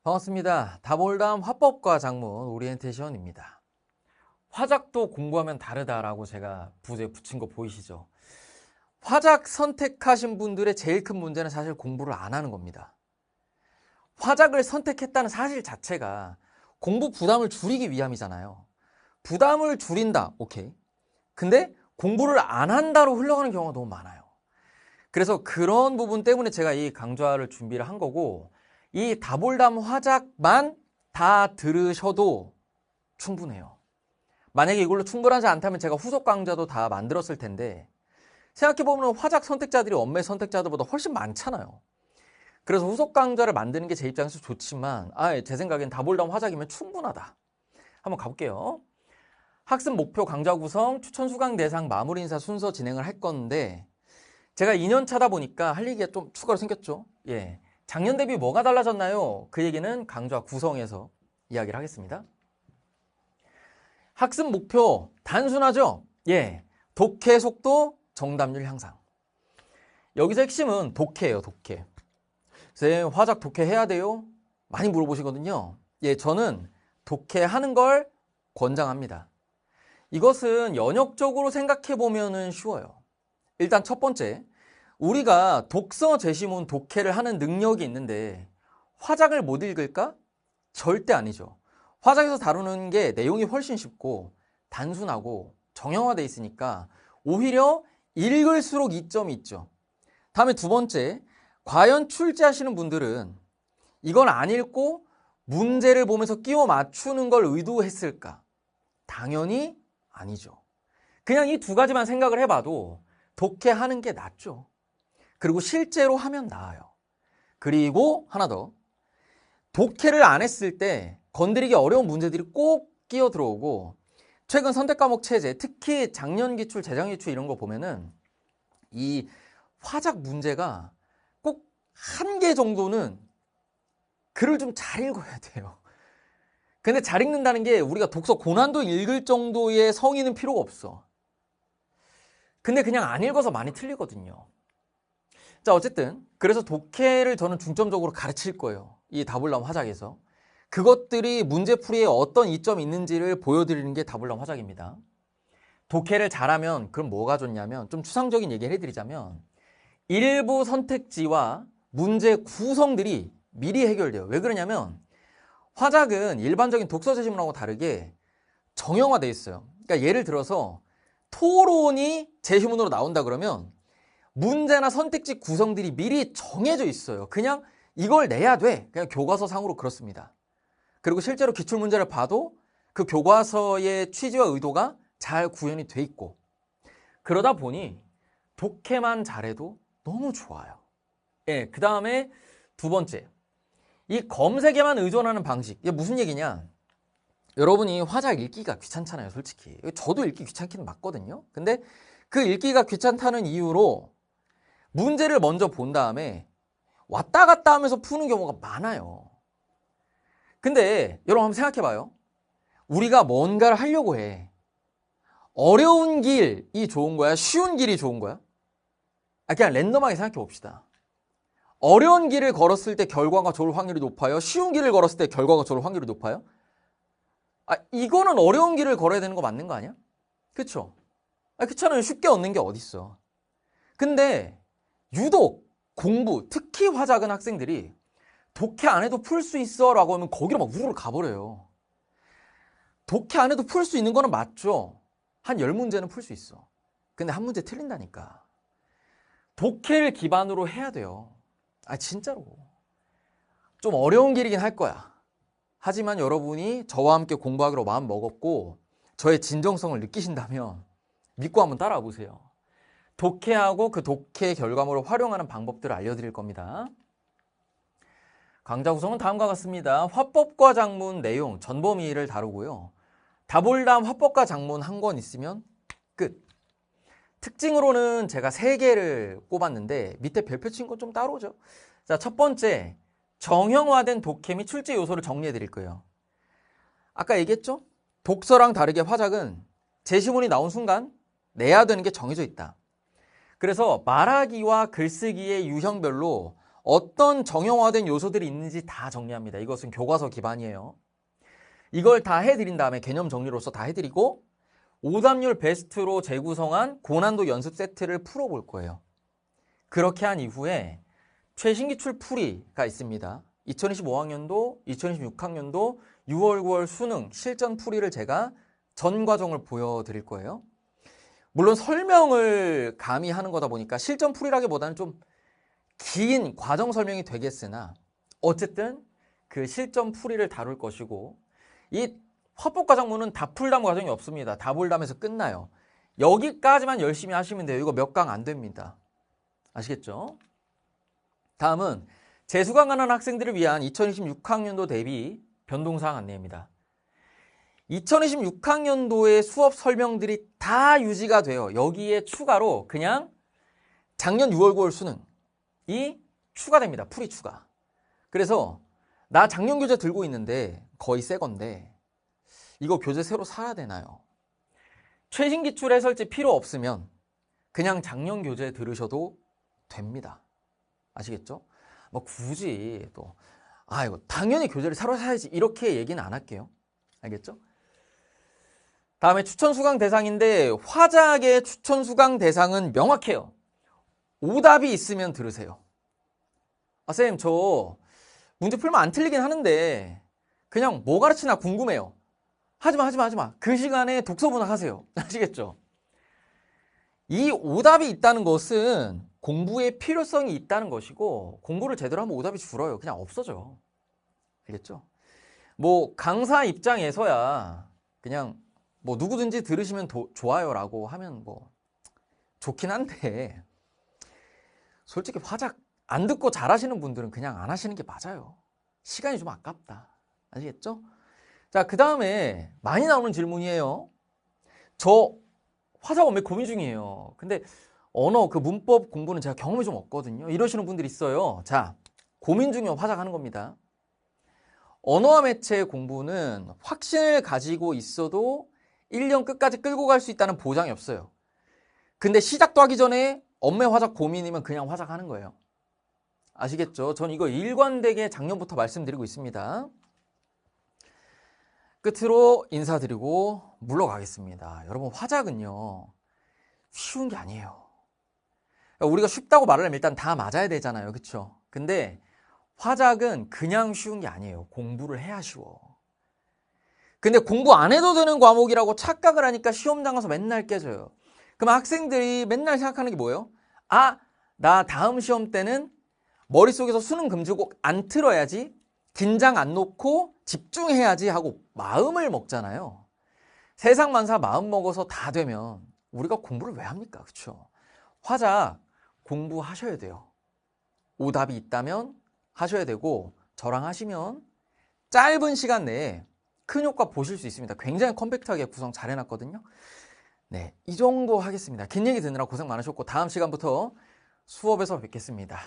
반갑습니다. 다볼담 화법과 작문 오리엔테이션입니다. 화작도 공부하면 다르다라고 제가 부제에 붙인 거 보이시죠? 화작 선택하신 분들의 제일 큰 문제는 사실 공부를 안 하는 겁니다. 화작을 선택했다는 사실 자체가 공부 부담을 줄이기 위함이잖아요. 부담을 줄인다, 오케이. 근데 공부를 안 한다로 흘러가는 경우가 너무 많아요. 그래서 그런 부분 때문에 제가 이 강좌를 준비를 한 거고, 이 다볼담 화작만 다 들으셔도 충분해요. 만약에 이걸로 충분하지 않다면 제가 후속 강좌도 다 만들었을 텐데, 생각해보면 화작 선택자들이 원매 선택자들보다 훨씬 많잖아요. 그래서 후속 강좌를 만드는 게 제 입장에서 좋지만 제 생각엔 다볼담 화작이면 충분하다. 한번 가볼게요. 학습 목표 강좌 구성, 추천 수강 대상 마무리 인사 순서 진행을 할 건데, 제가 2년 차다 보니까 할 얘기가 좀 추가로 생겼죠. 예. 작년 대비 뭐가 달라졌나요? 그 얘기는 강좌 구성에서 이야기를 하겠습니다. 학습 목표 단순하죠? 예. 독해 속도, 정답률 향상. 여기서 핵심은 독해예요, 독해. 선생님, 화작 독해해야 돼요? 많이 물어보시거든요. 예, 저는 독해하는 걸 권장합니다. 이것은 연역적으로 생각해보면 쉬워요. 일단 첫 번째, 우리가 독서 제시문 독해를 하는 능력이 있는데 화작을 못 읽을까? 절대 아니죠. 화작에서 다루는 게 내용이 훨씬 쉽고 단순하고 정형화되어 있으니까 오히려 읽을수록 이점이 있죠. 다음에 두 번째, 과연 출제하시는 분들은 이건 안 읽고 문제를 보면서 끼워 맞추는 걸 의도했을까? 당연히 아니죠. 그냥 이 두 가지만 생각을 해봐도 독해하는 게 낫죠. 그리고 실제로 하면 나아요. 그리고 하나 더, 독해를 안 했을 때 건드리기 어려운 문제들이 꼭 끼어 들어오고, 최근 선택과목 체제, 특히 작년 기출, 재작 기출 이런 거 보면은 이 화작 문제가 꼭 한 개 정도는 글을 좀 잘 읽어야 돼요. 근데 잘 읽는다는 게 우리가 독서 고난도 읽을 정도의 성의는 필요가 없어. 근데 그냥 안 읽어서 많이 틀리거든요. 자, 어쨌든 그래서 독해를 저는 중점적으로 가르칠 거예요. 이 다볼담 화작에서. 그것들이 문제풀이에 어떤 이점이 있는지를 보여드리는 게 다볼담 화작입니다. 독해를 잘하면 그럼 뭐가 좋냐면, 좀 추상적인 얘기를 해드리자면 일부 선택지와 문제 구성들이 미리 해결돼요. 왜 그러냐면 화작은 일반적인 독서 제시문하고 다르게 정형화되어 있어요. 그러니까 예를 들어서 토론이 제시문으로 나온다 그러면 문제나 선택지 구성들이 미리 정해져 있어요. 그냥 이걸 내야 돼. 그냥 교과서상으로 그렇습니다. 그리고 실제로 기출문제를 봐도 그 교과서의 취지와 의도가 잘 구현이 돼 있고, 그러다 보니 독해만 잘해도 너무 좋아요. 예, 그 다음에 두 번째, 이 검색에만 의존하는 방식. 이게 무슨 얘기냐? 여러분이 화작 읽기가 귀찮잖아요, 솔직히. 저도 읽기 귀찮기는 맞거든요. 근데 그 읽기가 귀찮다는 이유로 문제를 먼저 본 다음에 왔다 갔다 하면서 푸는 경우가 많아요. 근데 여러분 한번 생각해봐요. 우리가 뭔가를 하려고 해. 어려운 길이 좋은 거야? 쉬운 길이 좋은 거야? 그냥 랜덤하게 생각해 봅시다. 어려운 길을 걸었을 때 결과가 좋을 확률이 높아요? 쉬운 길을 걸었을 때 결과가 좋을 확률이 높아요? 이거는 어려운 길을 걸어야 되는 거 맞는 거 아니야? 그쵸? 그렇잖아요. 쉽게 얻는 게 어딨어. 근데 유독 공부, 특히 화작은 학생들이 독해 안 해도 풀 수 있어 라고 하면 거기로 막 우르르 가버려요. 독해 안 해도 풀 수 있는 거는 맞죠. 한 10문제는 풀 수 있어. 근데 한 문제 틀린다니까. 독해를 기반으로 해야 돼요. 진짜로. 좀 어려운 길이긴 할 거야. 하지만 여러분이 저와 함께 공부하기로 마음 먹었고 저의 진정성을 느끼신다면 믿고 한번 따라와 보세요. 독해하고 그 독해 결과물을 활용하는 방법들을 알려드릴 겁니다. 강좌 구성은 다음과 같습니다. 화법과 작문 내용 전범위를 다루고요. 다볼담 화법과 작문 한 권 있으면 끝. 특징으로는 제가 3개를 꼽았는데 밑에 별표 친 건 좀 따로죠. 자, 첫 번째, 정형화된 독해 및 출제 요소를 정리해 드릴 거예요. 아까 얘기했죠? 독서랑 다르게 화작은 제시문이 나온 순간 내야 되는 게 정해져 있다. 그래서 말하기와 글쓰기의 유형별로 어떤 정형화된 요소들이 있는지 다 정리합니다. 이것은 교과서 기반이에요. 이걸 다 해드린 다음에 개념 정리로서 다 해드리고 오답률 베스트로 재구성한 고난도 연습 세트를 풀어볼 거예요. 그렇게 한 이후에 최신 기출 풀이가 있습니다. 2025학년도, 2026학년도 6월, 9월 수능 실전 풀이를 제가 전 과정을 보여드릴 거예요. 물론 설명을 감히 하는 거다 보니까 실전 풀이라기보다는 좀 긴 과정 설명이 되겠으나 어쨌든 그 실전 풀이를 다룰 것이고 이 화법과정문은 답풀담 과정이 없습니다. 답울담에서 끝나요. 여기까지만 열심히 하시면 돼요. 이거 몇 강 안 됩니다. 아시겠죠? 다음은 재수강 가는 학생들을 위한 2026학년도 대비 변동사항 안내입니다. 2026학년도의 수업 설명들이 다 유지가 돼요. 여기에 추가로 그냥 작년 6월, 9월 수능이 추가됩니다. 풀이 추가. 그래서 나 작년 교재 들고 있는데 거의 새 건데 이거 교재 새로 사야 되나요? 최신 기출 해설지 필요 없으면 그냥 작년 교재 들으셔도 됩니다. 아시겠죠? 뭐 굳이 또 이거 당연히 교재를 새로 사야지 이렇게 얘기는 안 할게요. 알겠죠? 다음에 추천 수강 대상인데 화작의 추천 수강 대상은 명확해요. 오답이 있으면 들으세요. 쌤, 저 문제 풀면 안 틀리긴 하는데 그냥 뭐 가르치나 궁금해요. 하지마. 그 시간에 독서 분학하세요. 아시겠죠? 이 오답이 있다는 것은 공부의 필요성이 있다는 것이고 공부를 제대로 하면 오답이 줄어요. 그냥 없어져. 알겠죠? 뭐 강사 입장에서야 그냥 뭐 누구든지 들으시면 좋아요라고 하면 뭐 좋긴 한데 솔직히 화작 안 듣고 잘하시는 분들은 그냥 안 하시는 게 맞아요. 시간이 좀 아깝다. 아시겠죠? 자, 그 다음에 많이 나오는 질문이에요. 저 화작 원매 고민 중이에요. 근데 언어 그 문법 공부는 제가 경험이 좀 없거든요. 이러시는 분들이 있어요. 자, 고민 중에 화작 하는 겁니다. 언어와 매체 공부는 확신을 가지고 있어도 1년 끝까지 끌고 갈 수 있다는 보장이 없어요. 근데 시작도 하기 전에 엄매 화작 고민이면 그냥 화작 하는 거예요. 아시겠죠? 전 이거 일관되게 작년부터 말씀드리고 있습니다. 끝으로 인사드리고 물러가겠습니다. 여러분, 화작은요 쉬운 게 아니에요. 우리가 쉽다고 말을 하면 일단 다 맞아야 되잖아요. 그쵸? 근데 화작은 그냥 쉬운 게 아니에요. 공부를 해야 쉬워. 근데 공부 안 해도 되는 과목이라고 착각을 하니까 시험장 가서 맨날 깨져요. 그럼 학생들이 맨날 생각하는 게 뭐예요? 나 다음 시험 때는 머릿속에서 수능 금지곡 안 틀어야지, 긴장 안 놓고 집중해야지 하고 마음을 먹잖아요. 세상 만사 마음 먹어서 다 되면 우리가 공부를 왜 합니까? 그렇죠? 화작 공부하셔야 돼요. 오답이 있다면 하셔야 되고 저랑 하시면 짧은 시간 내에 큰 효과 보실 수 있습니다. 굉장히 컴팩트하게 구성 잘 해놨거든요. 네, 이 정도 하겠습니다. 긴 얘기 듣느라 고생 많으셨고 다음 시간부터 수업에서 뵙겠습니다.